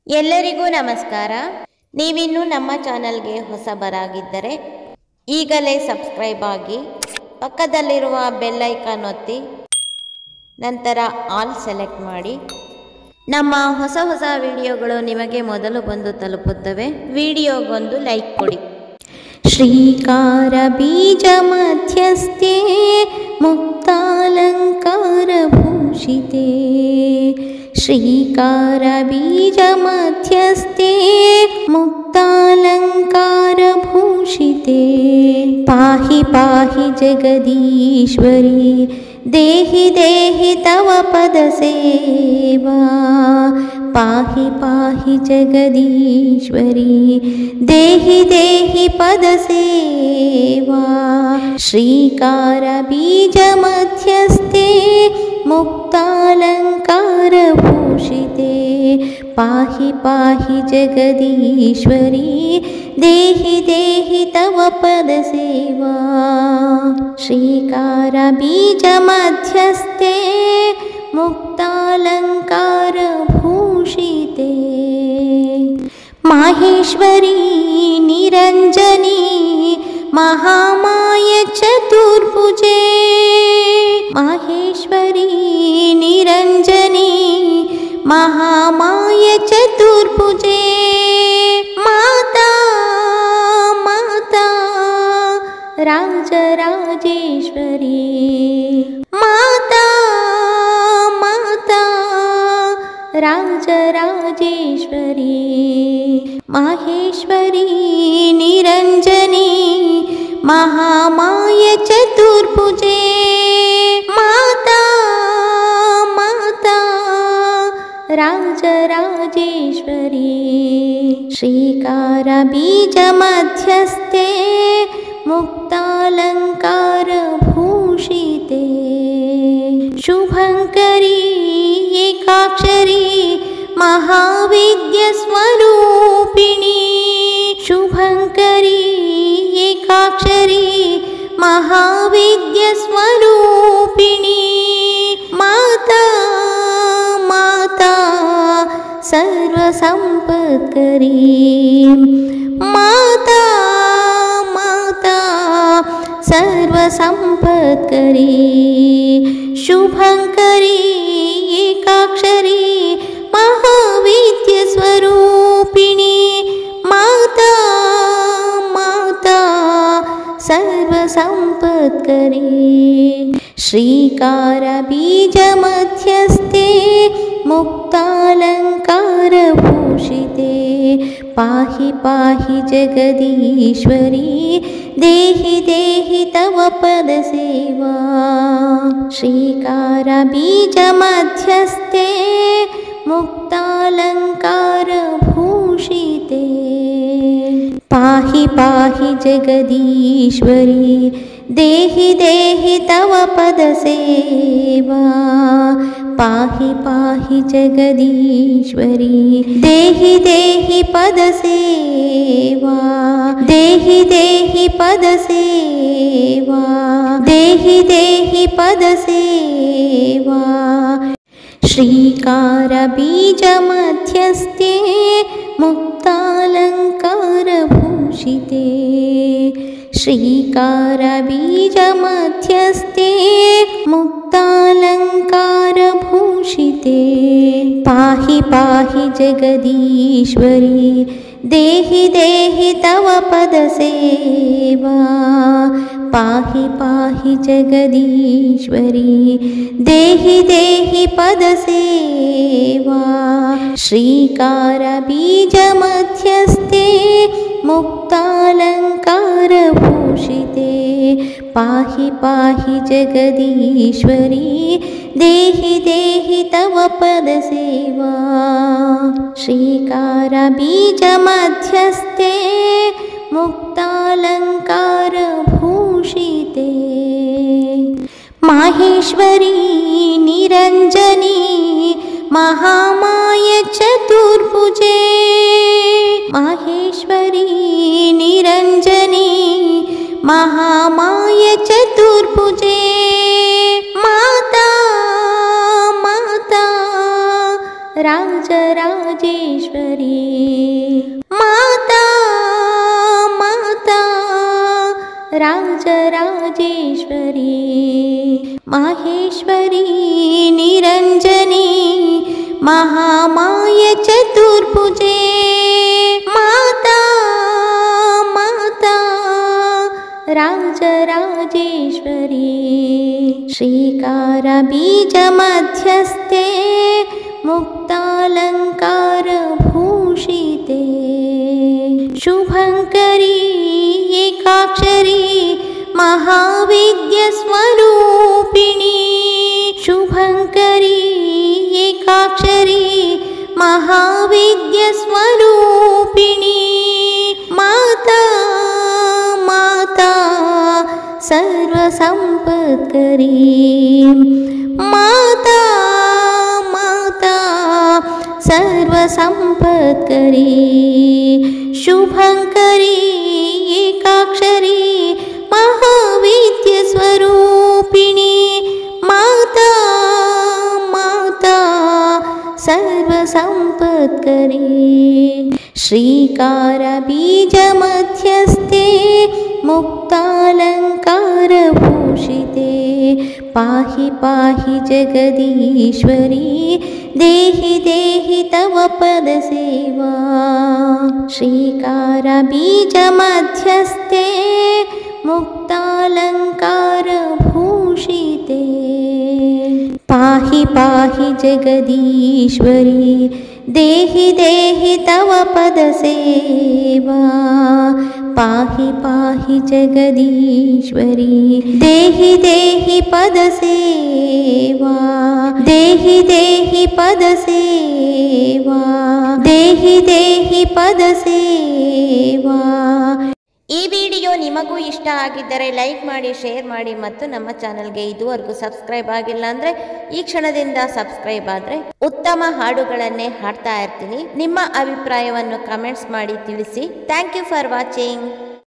ಎಲ್ಲರಿಗೂ ನಮಸ್ಕಾರ. ನೀವಿನ್ನೂ ನಮ್ಮ ಚಾನಲ್ಗೆ ಹೊಸಬರಾಗಿದ್ದರೆ ಈಗಲೇ ಸಬ್ಸ್ಕ್ರೈಬ್ ಆಗಿ ಪಕ್ಕದಲ್ಲಿರುವ ಬೆಲ್ ಐಕಾನ್ ಒತ್ತಿ ನಂತರ ಆಲ್ ಸೆಲೆಕ್ಟ್ ಮಾಡಿ. ನಮ್ಮ ಹೊಸ ವಿಡಿಯೋಗಳು ನಿಮಗೆ ಮೊದಲು ಬಂದು ತಲುಪುತ್ತವೆ. ವಿಡಿಯೋಗೊಂದು ಲೈಕ್ ಕೊಡಿ. ಶ್ರೀಕಾರ ಬೀಜ ಮಧ್ಯಸ್ಥೆ ಮುಕ್ತಾಲಂಕಾರ ಭೂಷಿತೆ ಶ್ರೀಕಾರ ಬೀಜ ಮಧ್ಯಸ್ಥೆ ಮುಕ್ತಾಲಂಕಾರ ಭೂಷಿತೆ ಪಾಹಿ ಪಾಹಿ ಜಗದೀಶ್ವರಿ ದೇಹಿ ದೇಹಿ ತವ ಪದ ಸೇವಾ ಪಾಹಿ ಪಾಹಿ ಜಗದೀಶ್ವರಿ ದೇಹಿ ದೇಹಿ ಪದ ಸೇವಾ ಶ್ರೀಕಾರ ಬೀಜ ಮಧ್ಯಸ್ಥೆ ಮುಕ್ತಾಲಂಕಾರ ಭೂಷಿತೆ ಪಾಹಿ ಪಾಹಿ ಜಗದೀಶ್ವರಿ ದೇಹಿ ದೇಹಿ ತವ ಪದ ಸೇವಾ ಶ್ರೀಕಾರ ಬೀಜ ಮಧ್ಯಸ್ಥೆ ಮುಕ್ತಾಲಂಕಾರ ಭೂಷಿತೆ ಮಾಹೇಶ್ವರಿ ನಿರಂಜನಿ ಮಹಾಮಾಯ ಚತುರ್ಭುಜೆ ಮಾಹೇಶ್ವರಿ ನಿರಂಜನಿ ಮಹಾಮಾಯ ಚತುರ್ಭುಜೆ ಮಾತಾ ಮಾತಾ ರಾಜರಾಜೇಶ್ವರಿ ಮಾತಾ ಮಾತಾ ರಾಜರಾಜೇಶ್ವರಿ ಮಾಹೇಶ್ವರಿ ನಿರಂಜನಿ ಮಹಾಮಾಯ ಚತುರ್ಭುಜೆ ಮಾತಾ ಮಾತಾ ರಾಜರಾಜೇಶ್ವರಿ ಶ್ರೀಕಾರ ಬೀಜ ಮಧ್ಯಸ್ಥೆ ಮುಕ್ತಾಲಂಕಾರ ಭೂಷಿತೆ ಶುಭಂಕರಿ ಏಕಾಕ್ಷರಿ ಮಹಾವಿದ್ಯ ಸ್ವರೂಪಿಣಿ ಶುಭಂಕರಿ ಏಕಾಕ್ಷರಿ ಮಹಾವಿದ್ಯ ಸ್ವರೂಪಿಣಿ ಮಾತಾ ಮಾತಾ ಸರ್ವ ಸಂಪತ್ಕರಿ ಮಾತಾ ಮಾತಾ ಸರ್ವ ಸಂಪತ್ಕರಿ ಶುಭಂಕರಿ ಏಕಾಕ್ಷರಿ ಮಹಾವಿದ್ಯ ಸ್ವರೂಪಿಣಿ ಮಾತಾ ಮಾತಾ ಸರ್ವ ಸಂಪತ್ಕರಿ ಶ್ರೀಕಾರ ಬೀಜ ಮಧ್ಯಸ್ಥೆ ಮುಕ್ತಾಲಂಕಾರ ಭೂಷಿತೆ ಪಾಹಿ ಪಾಹಿ ಜಗದೀಶ್ವರಿ ದೇಹಿ ದೇಹಿ ತವ ಪದ ಸೇವಾ ಶ್ರೀಕಾರ ಬೀಜ ಮಧ್ಯಸ್ಥೆ ಮುಕ್ತಾಲಂಕಾರ ಭೂಷಿತೆ ಪಾಹಿ ಪಾಹಿ ಜಗದೀಶ್ವರಿ ದೇಹಿ ದೇಹಿ ತವ ಪದ ಸೇವಾ ಪಾಹಿ ಪಾಹಿ ಜಗದೀಶ್ವರಿ ದೇಹಿ ದೇಹಿ ಪದ ಸೇವಾ ದೇಹಿ ದೇಹಿ ಪದ ಸೇವಾ ದೇಹಿ ದೇಹಿ ಪದ ಸೇವಾ ಶ್ರೀಕಾರ ಬೀಜ ಮಧ್ಯಸ್ಥೆ ಮುಕ್ತಾಲಂಕಾರ ಭೂಷಿತೆ ಶ್ರೀಕಾರ ಬೀಜ ಮಧ್ಯಸ್ಥೆ ಮುಕ್ತಾಲಂಕಾರ ಭೂಷಿತೆ ಪಾಹಿ ಪಾಹಿ ಜಗದೀಶ್ವರಿ ದೇಹಿ ದೇಹಿ ತವ ಪದ ಸೇವಾ ಪಾಹಿ ಪಾಹಿ ಜಗದೀಶ್ವರಿ ದೇಹಿ ದೇಹಿ ಪದ ಸೇವಾ ಶ್ರೀಕಾರ ಬೀಜ ಮಧ್ಯಸ್ಥೆ ಮುಕ್ತಾಲಂಕಾರ ಭೂಷಿತೆ ಪಾಹಿ ಪಾಹಿ ಜಗದೀಶ್ವರಿ ದೇಹಿ ದೇಹಿ ತವ ಪದ ಸೇವಾ ಶ್ರೀಕಾರ ಬೀಜ ಮಧ್ಯಸ್ಥೆ ಮುಕ್ತಾಲಂಕಾರ ಭೂಷಿತೆ ಮಾಹೇಶ್ವರಿ ನಿರಂಜನಿ ಮಹಾಮಾಯ ಚತುರ್ಭುಜೆ ಮಾಹೇಶ್ವರಿ ನಿರಂಜನಿ ಮಹಾಮಾಯ ಚತುರ್ಭುಜೆ ಮಾತಾ ಮಾತಾ राजराजेश्वरी माता माता राजराजेश्वरी माहेश्वरी निरंजनी महामाय चतुर्भुजे माता माता राजराजेश्वरी श्रीकार बीजमध्यस्थे मुक्तालङ्कारभूषिते शुभङ्करी एकाक्षरी महाविद्यस्वरूपिणी शुभङ्करी एकाक्षरी महाविद्यस्वरूपिणी माता माता सर्वसम्पत्करी माता माता सर्वसम्पत्करी शुभङ्करी एकाक्षरी महाविद्यस्वरूपिणी माता माता सर्वसम्पत्करी श्रीकार बीजमध्यस्थे मुक्तालङ्कारभूषिते पाहि पाहि जगदीश्वरी देहि देहि तव पदसेवा श्रीकार बीजमध्यस्थे मुक्तालङ्कारभूषिते पाहि पाहि जगदीश्वरी देहि देहि तव पदसेवा पाहि पाहि जगदीश्वरी देहि देहि पदसेवा देहि देहि पदसेवा देहि देहि पदसेवा। ಈ ವಿಡಿಯೋ ನಿಮಗೂ ಇಷ್ಟ ಆಗಿದ್ದರೆ ಲೈಕ್ ಮಾಡಿ, ಶೇರ್ ಮಾಡಿ ಮತ್ತು ನಮ್ಮ ಚಾನಲ್ಗೆ ಇದುವರೆಗೂ ಸಬ್ಸ್ಕ್ರೈಬ್ ಆಗಿಲ್ಲ ಅಂದರೆ ಈ ಕ್ಷಣದಿಂದ ಸಬ್ಸ್ಕ್ರೈಬ್ ಆದರೆ ಉತ್ತಮ ಹಾಡುಗಳನ್ನೇ ಹಾಡ್ತಾ ಇರ್ತೀನಿ. ನಿಮ್ಮ ಅಭಿಪ್ರಾಯವನ್ನು ಕಮೆಂಟ್ಸ್ ಮಾಡಿ ತಿಳಿಸಿ. Thank you for watching.